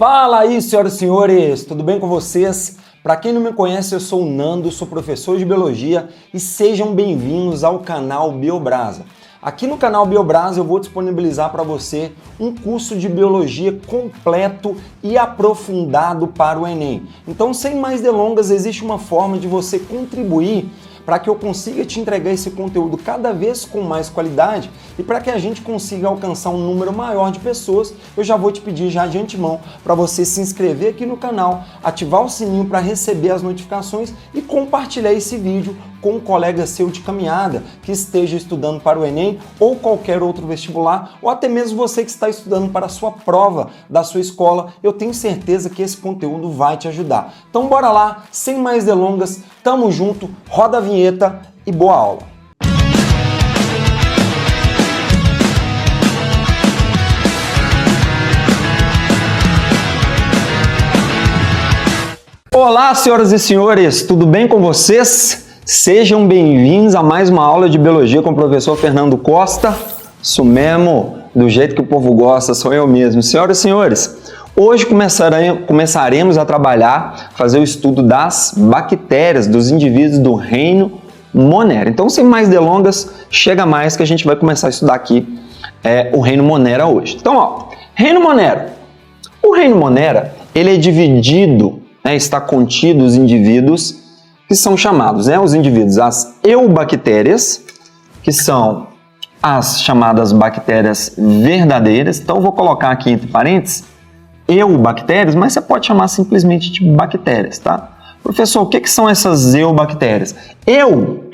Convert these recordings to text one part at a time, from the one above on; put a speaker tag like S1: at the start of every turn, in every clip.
S1: Fala aí, senhoras e senhores, tudo bem com vocês? Para quem não me conhece, eu sou o Nando, sou professor de Biologia e sejam bem-vindos ao canal Biobrasa. Aqui no canal Biobrasa eu vou disponibilizar para você um curso de Biologia completo e aprofundado para o Enem. Então, sem mais delongas, existe uma forma de você contribuir para que eu consiga te entregar esse conteúdo cada vez com mais qualidade e para que a gente consiga alcançar um número maior de pessoas. Eu já vou te pedir já de antemão para você se inscrever aqui no canal, ativar o sininho para receber as notificações e compartilhar esse vídeo com um colega seu de caminhada que esteja estudando para o Enem ou qualquer outro vestibular, ou até mesmo você que está estudando para a sua prova da sua escola. Eu tenho certeza que esse conteúdo vai te ajudar. Então bora lá, sem mais delongas, tamo junto, roda a vinheta e boa aula! Olá, senhoras e senhores, tudo bem com vocês? Sejam bem-vindos a mais uma aula de Biologia com o professor Fernando Costa. Isso mesmo, do jeito que o povo gosta, sou eu mesmo. Senhoras e senhores, hoje começaremos a trabalhar, fazer o estudo das bactérias, dos indivíduos do reino Monera. Então, sem mais delongas, chega mais que a gente vai começar a estudar aqui o reino Monera hoje. Então, ó, reino Monera. O reino Monera, ele é dividido, está contido os indivíduos que são chamados, os indivíduos, as eubactérias, que são as chamadas bactérias verdadeiras. Então, eu vou colocar aqui entre parênteses, eubactérias, mas você pode chamar simplesmente de bactérias, tá? Professor, o que são essas eubactérias? Eu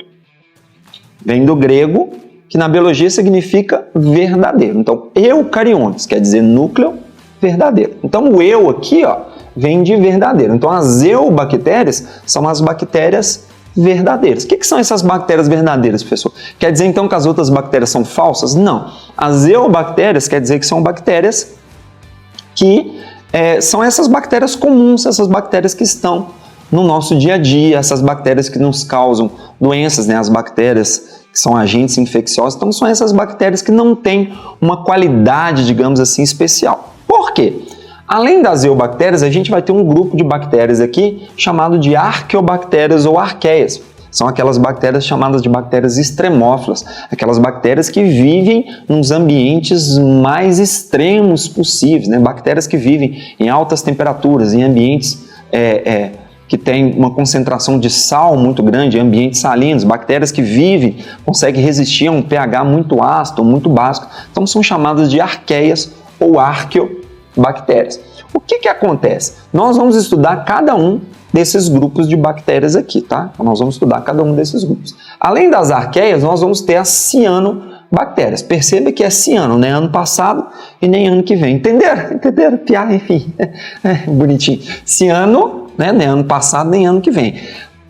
S1: vem do grego, que na biologia significa verdadeiro. Então, eucariontes, quer dizer núcleo verdadeiro. Então, o eu aqui, ó, vem de verdadeiro. Então, as eubactérias são as bactérias verdadeiras. O que são essas bactérias verdadeiras, professor? Quer dizer, então, que as outras bactérias são falsas? Não. As eubactérias quer dizer que são bactérias que são essas bactérias comuns, essas bactérias que estão no nosso dia a dia, essas bactérias que nos causam doenças, as bactérias que são agentes infecciosos. Então, são essas bactérias que não têm uma qualidade, digamos assim, especial. Por quê? Além das eubactérias, a gente vai ter um grupo de bactérias aqui chamado de arqueobactérias ou arqueias. São aquelas bactérias chamadas de bactérias extremófilas, aquelas bactérias que vivem nos ambientes mais extremos possíveis, bactérias que vivem em altas temperaturas, em ambientes que têm uma concentração de sal muito grande, ambientes salinos, bactérias que vivem, conseguem resistir a um pH muito ácido, muito básico. Então são chamadas de arqueias ou arqueobactérias. O que acontece? Nós vamos estudar cada um desses grupos de bactérias aqui, tá? Então, nós vamos estudar cada um desses grupos. Além das arqueias, nós vamos ter as cianobactérias. Perceba que é ciano, nem ano passado e nem ano que vem. Entenderam? Entenderam? Piar, enfim. Bonitinho. Ciano, nem ano passado, nem ano que vem.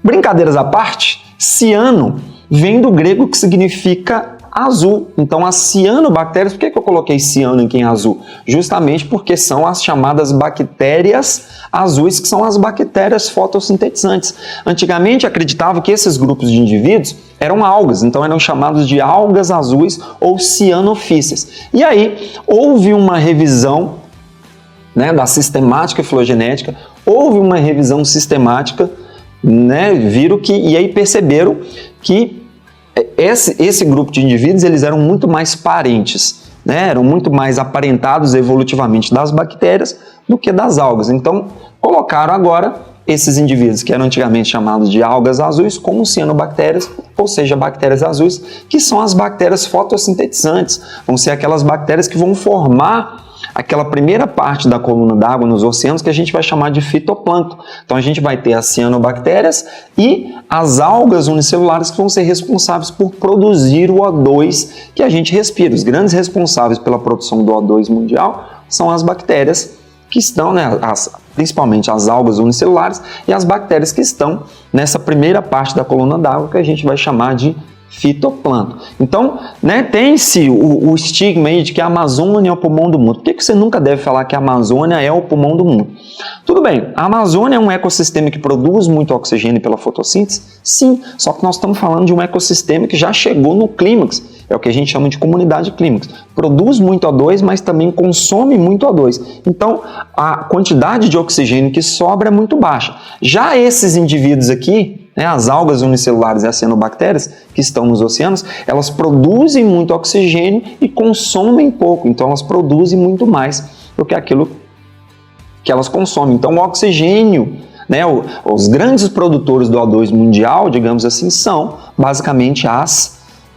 S1: Brincadeiras à parte, ciano vem do grego que significa azul. Então, as cianobactérias, por que eu coloquei ciano aqui em azul? Justamente porque são as chamadas bactérias azuis, que são as bactérias fotossintetizantes. Antigamente, acreditavam que esses grupos de indivíduos eram algas, então eram chamados de algas azuis ou cianofícias. E aí, houve uma revisão da sistemática filogenética, houve uma revisão sistemática, viram que, e aí perceberam que esse grupo de indivíduos, eles eram muito mais parentes, eram muito mais aparentados evolutivamente das bactérias do que das algas. Então, colocaram agora esses indivíduos que eram antigamente chamados de algas azuis como cianobactérias, ou seja, bactérias azuis, que são as bactérias fotossintetizantes. Vão ser aquelas bactérias que vão formar aquela primeira parte da coluna d'água nos oceanos que a gente vai chamar de fitoplâncton. Então a gente vai ter as cianobactérias e as algas unicelulares que vão ser responsáveis por produzir o O2 que a gente respira. Os grandes responsáveis pela produção do O2 mundial são as bactérias que estão, principalmente as algas unicelulares e as bactérias que estão nessa primeira parte da coluna d'água que a gente vai chamar de fitoplâncton. Então, né, tem-se o estigma aí de que a Amazônia é o pulmão do mundo. Por que você nunca deve falar que a Amazônia é o pulmão do mundo? Tudo bem, a Amazônia é um ecossistema que produz muito oxigênio pela fotossíntese? Sim, só que nós estamos falando de um ecossistema que já chegou no clímax, é o que a gente chama de comunidade clímax. Produz muito O2, mas também consome muito O2. Então, a quantidade de oxigênio que sobra é muito baixa. Já esses indivíduos aqui, né, as algas unicelulares e as cianobactérias que estão nos oceanos, elas produzem muito oxigênio e consomem pouco, então elas produzem muito mais do que aquilo que elas consomem. Então o oxigênio, né, os grandes produtores do O2 mundial, digamos assim, são basicamente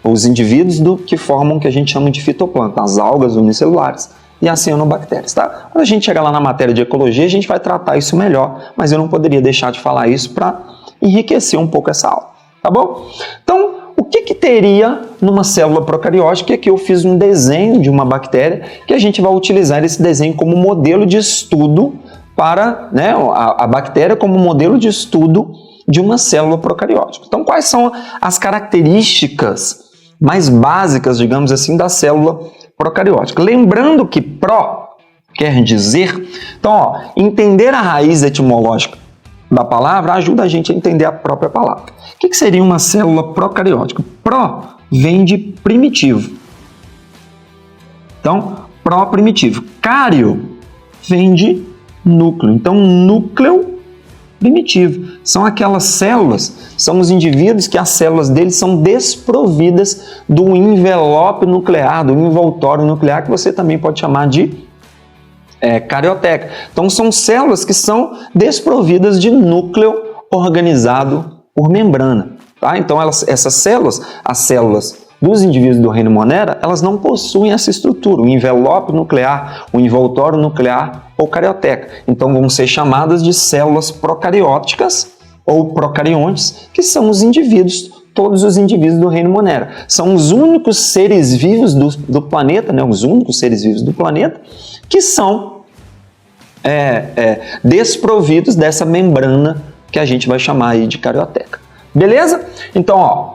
S1: os indivíduos que formam o que a gente chama de fitoplâncton, as algas unicelulares e as cianobactérias. Tá? Quando a gente chegar lá na matéria de ecologia, a gente vai tratar isso melhor, mas eu não poderia deixar de falar isso para enriquecer um pouco essa aula, tá bom? Então, o que teria numa célula procariótica? Aqui eu fiz um desenho de uma bactéria que a gente vai utilizar esse desenho como modelo de estudo para, né, a bactéria como modelo de estudo de uma célula procariótica. Então, quais são as características mais básicas, digamos assim, da célula procariótica? Lembrando que pró quer dizer, então, ó, entender a raiz etimológica da palavra ajuda a gente a entender a própria palavra. O que seria uma célula procariótica? Pró vem de primitivo. Então, pró-primitivo. Cário vem de núcleo. Então, núcleo primitivo. São aquelas células, são os indivíduos que as células deles são desprovidas do envelope nuclear, do envoltório nuclear, que você também pode chamar de carioteca. Então, são células que são desprovidas de núcleo organizado por membrana. Tá? Então, essas células, as células dos indivíduos do reino Monera, elas não possuem essa estrutura, o envelope nuclear, o envoltório nuclear ou carioteca. Então, vão ser chamadas de células procarióticas ou procariontes, que são os indivíduos, todos os indivíduos do reino Monera. São os únicos seres vivos do planeta, né? Os únicos seres vivos do planeta que são desprovidos dessa membrana que a gente vai chamar aí de carioteca. Beleza? Então, ó,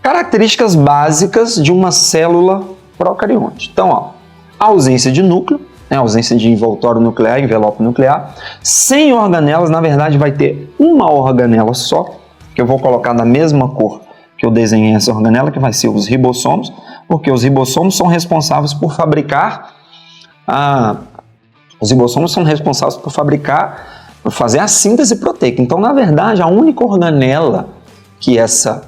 S1: características básicas de uma célula procarionte. Então, ó, ausência de núcleo, né, ausência de envoltório nuclear, envelope nuclear. Sem organelas, na verdade, vai ter uma organela só, que eu vou colocar na mesma cor que eu desenhei essa organela, que vai ser os ribossomos, porque os ribossomos são responsáveis por fabricar os ribossomos são responsáveis por fazer a síntese proteica. Então, na verdade, a única organela que essa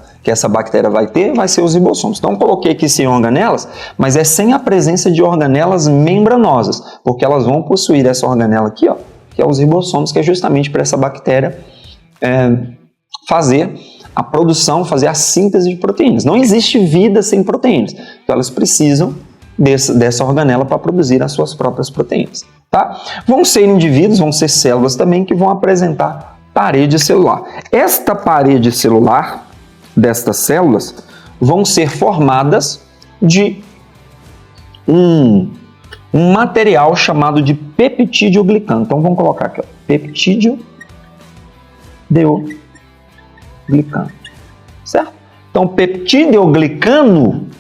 S1: bactéria vai ter vai ser os ribossomos. Então, eu coloquei aqui sem organelas, mas é sem a presença de organelas membranosas, porque elas vão possuir essa organela aqui, ó, que é os ribossomos, que é justamente para essa bactéria fazer a produção, fazer a síntese de proteínas. Não existe vida sem proteínas, então elas precisam dessa organela para produzir as suas próprias proteínas. Tá? Vão ser indivíduos, vão ser células também que vão apresentar parede celular. Esta parede celular destas células vão ser formadas de um material chamado de peptidoglicano. Então vamos colocar aqui, ó, peptidoglicano, certo? Então peptidoglicano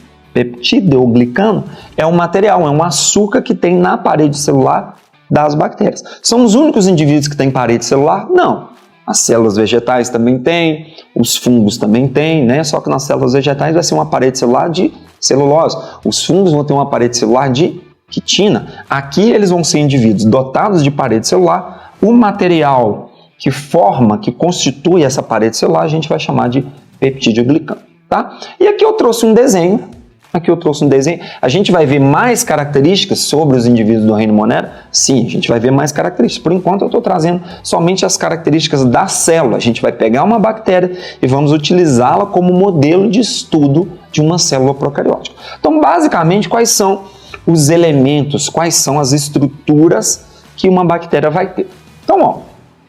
S1: é um material, é um açúcar que tem na parede celular das bactérias. São os únicos indivíduos que têm parede celular? Não. As células vegetais também têm, os fungos também têm, né? Só que nas células vegetais vai ser uma parede celular de celulose. Os fungos vão ter uma parede celular de quitina. Aqui eles vão ser indivíduos dotados de parede celular. O material que constitui essa parede celular, a gente vai chamar de peptidoglicano. Tá? E aqui eu trouxe um desenho. A gente vai ver mais características sobre os indivíduos do reino Monera? Sim, a gente vai ver mais características. Por enquanto eu estou trazendo somente as características da célula. A gente vai pegar uma bactéria e vamos utilizá-la como modelo de estudo de uma célula procariótica. Então, basicamente, quais são os elementos, quais são as estruturas que uma bactéria vai ter? Então, ó, o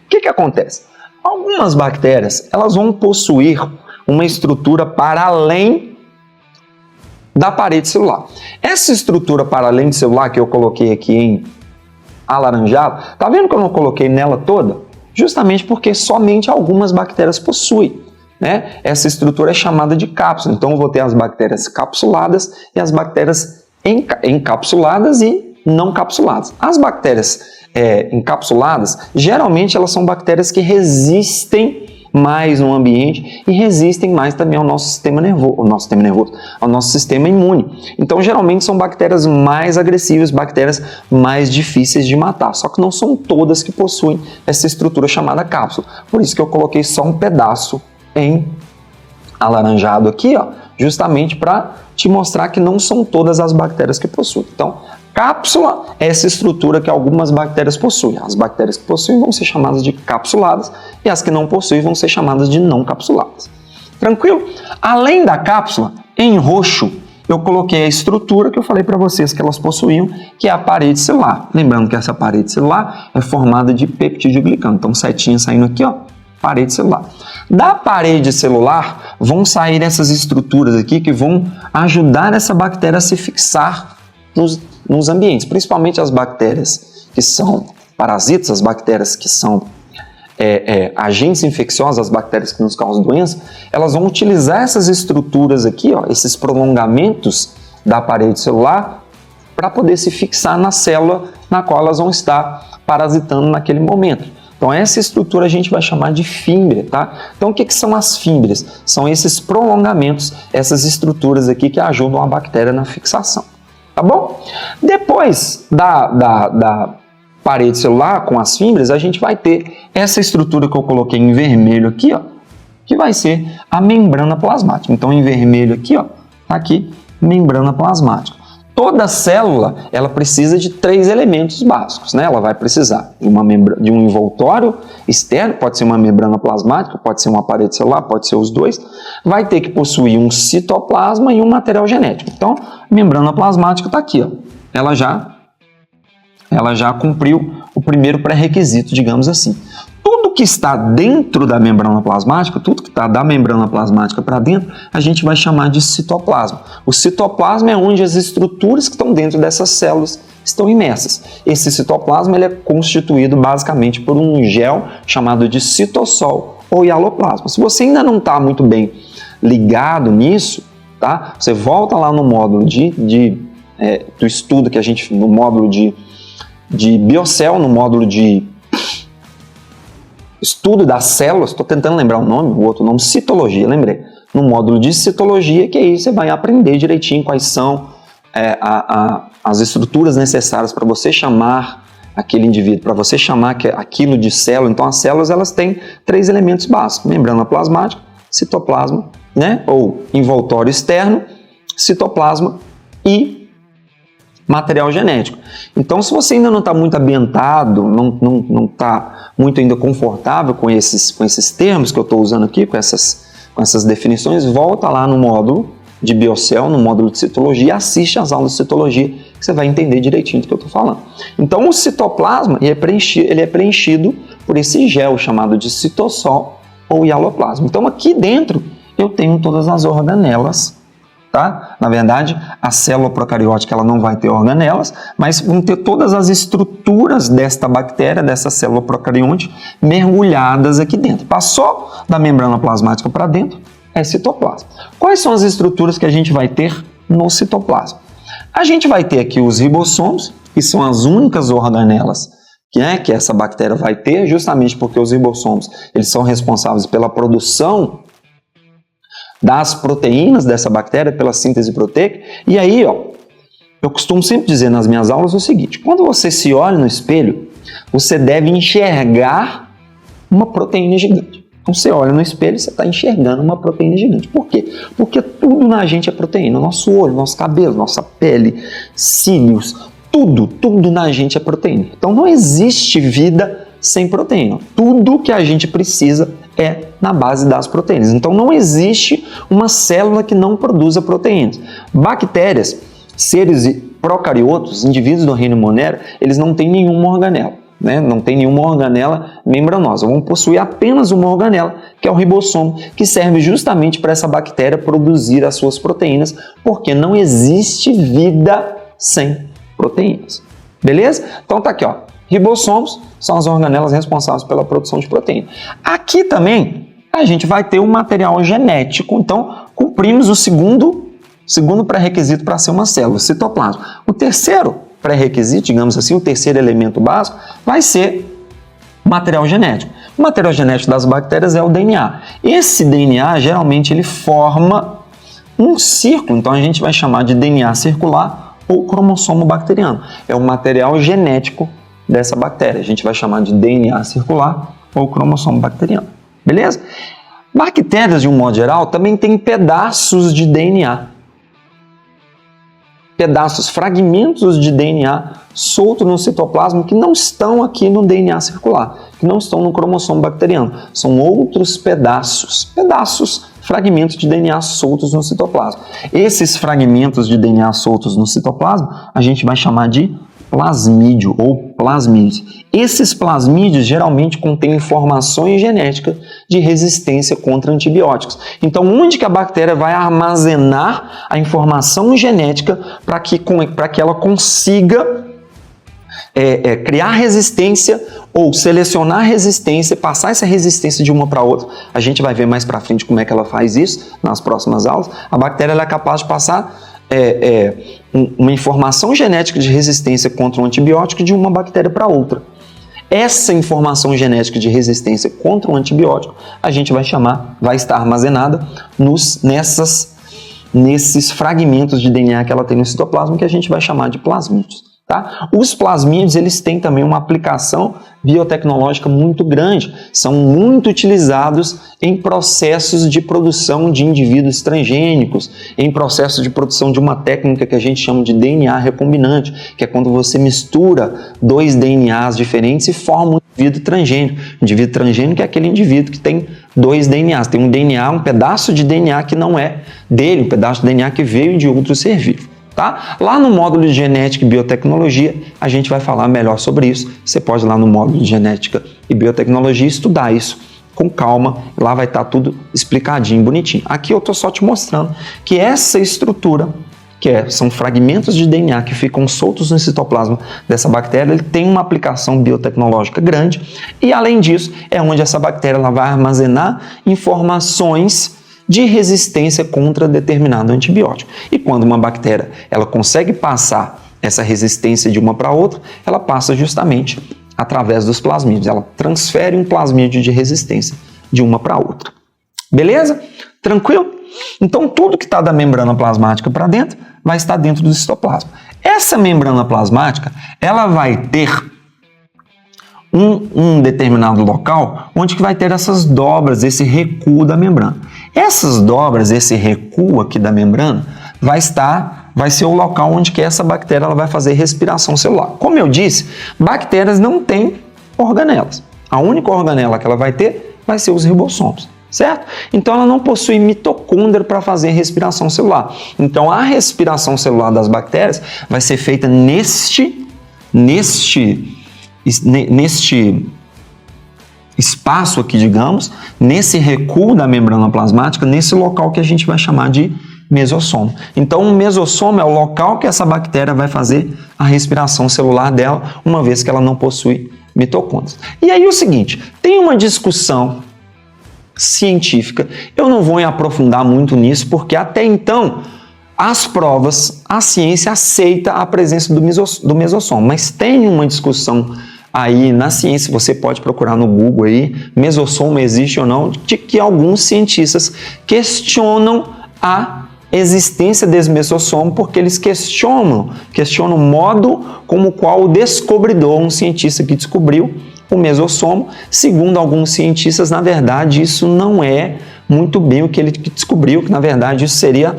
S1: que acontece? Algumas bactérias elas vão possuir uma estrutura para além da parede celular. Essa estrutura para além de celular que eu coloquei aqui em alaranjado, tá vendo que eu não coloquei nela toda? Justamente porque somente algumas bactérias possuem. né? Essa estrutura é chamada de cápsula. Então eu vou ter as bactérias capsuladas e as bactérias encapsuladas e não capsuladas. As bactérias encapsuladas, geralmente elas são bactérias que resistem mais no ambiente e resistem mais também ao nosso sistema nervoso, ao nosso sistema imune. Então, geralmente são bactérias mais agressivas, bactérias mais difíceis de matar. Só que não são todas que possuem essa estrutura chamada cápsula. Por isso que eu coloquei só um pedaço em alaranjado aqui, ó, justamente para te mostrar que não são todas as bactérias que possuem. Então, cápsula é essa estrutura que algumas bactérias possuem. As bactérias que possuem vão ser chamadas de capsuladas e as que não possuem vão ser chamadas de não capsuladas. Tranquilo? Além da cápsula, em roxo, eu coloquei a estrutura que eu falei para vocês que elas possuíam, que é a parede celular. Lembrando que essa parede celular é formada de peptidoglicano. Então, setinha saindo aqui, ó, parede celular. Da parede celular vão sair essas estruturas aqui que vão ajudar essa bactéria a se fixar nos ambientes, principalmente as bactérias que são parasitas, as bactérias que são agentes infecciosos, as bactérias que nos causam doença, elas vão utilizar essas estruturas aqui, ó, esses prolongamentos da parede celular, para poder se fixar na célula na qual elas vão estar parasitando naquele momento. Então essa estrutura a gente vai chamar de fímbria, tá? Então o que são as fímbrias? São esses prolongamentos, essas estruturas aqui que ajudam a bactéria na fixação. Tá bom? Depois da parede celular com as fímbrias, a gente vai ter essa estrutura que eu coloquei em vermelho aqui, ó, que vai ser a membrana plasmática. Então, em vermelho aqui, ó, tá aqui, membrana plasmática. Toda célula, ela precisa de 3 elementos básicos, né? Ela vai precisar de um envoltório externo, pode ser uma membrana plasmática, pode ser uma parede celular, pode ser os dois. Vai ter que possuir um citoplasma e um material genético. Então, a membrana plasmática está aqui, ó. Ela já cumpriu o primeiro pré-requisito, digamos assim. Tudo que está dentro da membrana plasmática, tudo que está da membrana plasmática para dentro, a gente vai chamar de citoplasma. O citoplasma é onde as estruturas que estão dentro dessas células estão imersas. Esse citoplasma ele é constituído basicamente por um gel chamado de citossol ou hialoplasma. Se você ainda não está muito bem ligado nisso, tá? Você volta lá no módulo do estudo que a gente, no módulo de biocel, no módulo de estudo das células, estou tentando lembrar o nome, o outro nome, citologia, lembrei. No módulo de citologia, que aí você vai aprender direitinho quais são as estruturas necessárias para você chamar aquele indivíduo, para você chamar aquilo de célula. Então, as células elas têm 3 elementos básicos: membrana plasmática, citoplasma, né? Ou envoltório externo, citoplasma e material genético. Então, se você ainda não está muito ambientado, não está muito ainda confortável com esses termos que eu estou usando aqui, com essas definições, volta lá no módulo de biocel, no módulo de citologia, e assiste às aulas de citologia, que você vai entender direitinho do que eu estou falando. Então, o citoplasma ele é preenchido por esse gel chamado de citossol ou hialoplasma. Então, aqui dentro eu tenho todas as organelas. Tá? Na verdade, a célula procariótica ela não vai ter organelas, mas vão ter todas as estruturas desta bactéria, dessa célula procarionte, mergulhadas aqui dentro. Passou da membrana plasmática para dentro, é citoplasma. Quais são as estruturas que a gente vai ter no citoplasma? A gente vai ter aqui os ribossomos, que são as únicas organelas que essa bactéria vai ter, justamente porque os ribossomos eles são responsáveis pela produção das proteínas dessa bactéria, pela síntese proteica. E aí, ó, eu costumo sempre dizer nas minhas aulas o seguinte: quando você se olha no espelho, você deve enxergar uma proteína gigante. Então, você olha no espelho e você está enxergando uma proteína gigante. Por quê? Porque tudo na gente é proteína. Nosso olho, nosso cabelo, nossa pele, cílios, tudo na gente é proteína. Então, não existe vida sem proteína. Tudo que a gente precisa é na base das proteínas. Então, não existe uma célula que não produza proteínas. Bactérias, seres procariotos, indivíduos do reino Monera, eles não têm nenhuma organela, né? Não tem nenhuma organela membranosa. Vão possuir apenas uma organela, que é o ribossomo, que serve justamente para essa bactéria produzir as suas proteínas, porque não existe vida sem proteínas. Beleza? Então, tá aqui, ó. Ribossomos são as organelas responsáveis pela produção de proteína. Aqui também a gente vai ter um material genético. Então, cumprimos o segundo pré-requisito para ser uma célula, o citoplasma. O terceiro pré-requisito, digamos assim, o terceiro elemento básico, vai ser o material genético. O material genético das bactérias é o DNA. Esse DNA, geralmente, ele forma um círculo, então a gente vai chamar de DNA circular ou cromossomo bacteriano. É o material genético dessa bactéria. A gente vai chamar de DNA circular ou cromossomo bacteriano. Beleza? Bactérias, de um modo geral, também têm pedaços de DNA. Pedaços, fragmentos de DNA soltos no citoplasma que não estão aqui no DNA circular, que não estão no cromossomo bacteriano. São outros pedaços, fragmentos de DNA soltos no citoplasma. Esses fragmentos de DNA soltos no citoplasma a gente vai chamar de plasmídio ou plasmídeos. Esses plasmídeos geralmente contêm informações genéticas de resistência contra antibióticos. Então, onde que a bactéria vai armazenar a informação genética para que ela consiga criar resistência ou selecionar resistência, passar essa resistência de uma para outra? A gente vai ver mais para frente como é que ela faz isso nas próximas aulas. A bactéria ela é capaz de passar uma informação genética de resistência contra um antibiótico de uma bactéria para outra. Essa informação genética de resistência contra um antibiótico a gente vai estar armazenada nesses fragmentos de DNA que ela tem no citoplasma, que a gente vai chamar de plasmídeos. Tá? Os plasmídeos eles têm também uma aplicação biotecnológica muito grande, são muito utilizados em processos de produção de indivíduos transgênicos, em processos de produção de uma técnica que a gente chama de DNA recombinante, que é quando você mistura dois DNAs diferentes e forma um indivíduo transgênico. O indivíduo transgênico é aquele indivíduo que tem dois DNAs, tem um DNA, um pedaço de DNA que não é dele, um pedaço de DNA que veio de outro ser vivo. Tá? Lá no módulo de Genética e Biotecnologia, a gente vai falar melhor sobre isso. Você pode ir lá no módulo de Genética e Biotecnologia estudar isso com calma. Lá vai estar tudo explicadinho, bonitinho. Aqui eu estou só te mostrando que essa estrutura, são fragmentos de DNA que ficam soltos no citoplasma dessa bactéria, ele tem uma aplicação biotecnológica grande e, além disso, é onde essa bactéria ela vai armazenar informações de resistência contra determinado antibiótico. E quando uma bactéria ela consegue passar essa resistência de uma para outra, ela passa justamente através dos plasmídeos. Ela transfere um plasmídio de resistência de uma para outra. Beleza? Tranquilo? Então, tudo que está da membrana plasmática para dentro vai estar dentro do citoplasma. Essa membrana plasmática ela vai ter um determinado local onde que vai ter essas dobras, esse recuo da membrana. Essas dobras, esse recuo aqui da membrana, vai ser o local onde que essa bactéria ela vai fazer respiração celular. Como eu disse, bactérias não têm organelas. A única organela que ela vai ter vai ser os ribossomos, certo? Então ela não possui mitocôndria para fazer respiração celular. Então a respiração celular das bactérias vai ser feita neste espaço aqui, digamos, nesse recuo da membrana plasmática, nesse local que a gente vai chamar de mesossomo. Então, o mesossomo é o local que essa bactéria vai fazer a respiração celular dela, uma vez que ela não possui mitocôndrias. E aí o seguinte, tem uma discussão científica, eu não vou me aprofundar muito nisso, porque até então, as provas, a ciência aceita a presença do mesossomo, mas tem uma discussão aí na ciência, você pode procurar no Google aí, mesossomo existe ou não, de que alguns cientistas questionam a existência desse mesossomo, porque eles questionam o modo como qual o descobridor, um cientista que descobriu o mesossomo, segundo alguns cientistas, na verdade, isso não é muito bem o que ele descobriu, que na verdade isso seria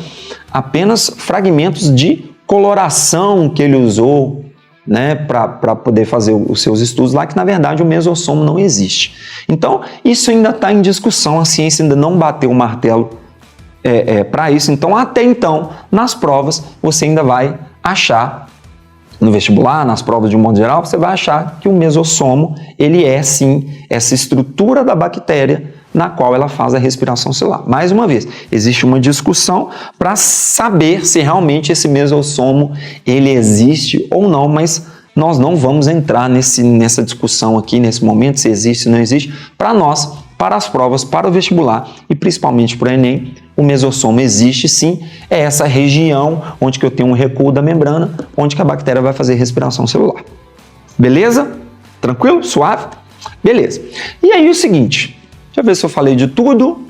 S1: apenas fragmentos de coloração que ele usou, né, para poder fazer os seus estudos lá, que na verdade o mesossomo não existe. Então, isso ainda está em discussão, a ciência ainda não bateu o martelo para isso. Então, até então, nas provas, você ainda vai achar, no vestibular, nas provas de um modo geral, você vai achar que o mesossomo, ele é sim essa estrutura da bactéria na qual ela faz a respiração celular. Mais uma vez, existe uma discussão para saber se realmente esse mesossomo ele existe ou não, mas nós não vamos entrar nessa discussão aqui, nesse momento, se existe ou não existe, para nós para as provas, para o vestibular e principalmente para o Enem. O mesossoma existe sim, é essa região onde que eu tenho um recuo da membrana, onde que a bactéria vai fazer respiração celular. Beleza? Tranquilo? Suave? Beleza. E aí o seguinte, deixa eu ver se eu falei de tudo.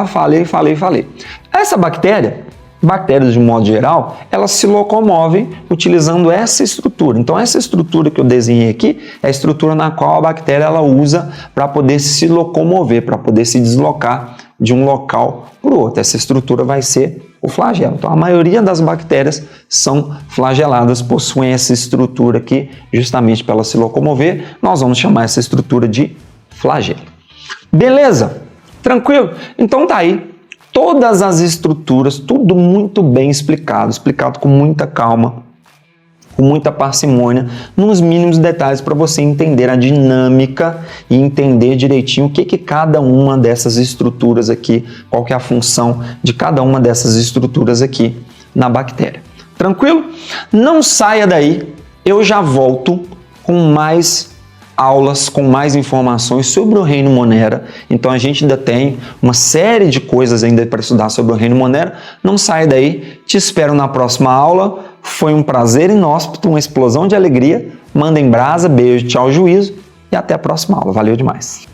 S1: Falei. Essa bactéria, bactérias de um modo geral, elas se locomovem utilizando essa estrutura. Então essa estrutura que eu desenhei aqui é a estrutura na qual a bactéria ela usa para poder se locomover, para poder se deslocar de um local para o outro. Essa estrutura vai ser o flagelo. Então a maioria das bactérias são flageladas, possuem essa estrutura aqui justamente para ela se locomover. Nós vamos chamar essa estrutura de flagelo. Beleza? Tranquilo? Então tá aí. Todas as estruturas, tudo muito bem explicado com muita calma, com muita parcimônia, nos mínimos detalhes para você entender a dinâmica e entender direitinho o que cada uma dessas estruturas aqui, qual que é a função de cada uma dessas estruturas aqui na bactéria. Tranquilo? Não saia daí, eu já volto com mais aulas, com mais informações sobre o reino Monera. Então a gente ainda tem uma série de coisas ainda para estudar sobre o reino Monera. Não saia daí, te espero na próxima aula. Foi um prazer inóspito, uma explosão de alegria. Manda em brasa, beijo, tchau, juízo e até a próxima aula. Valeu demais!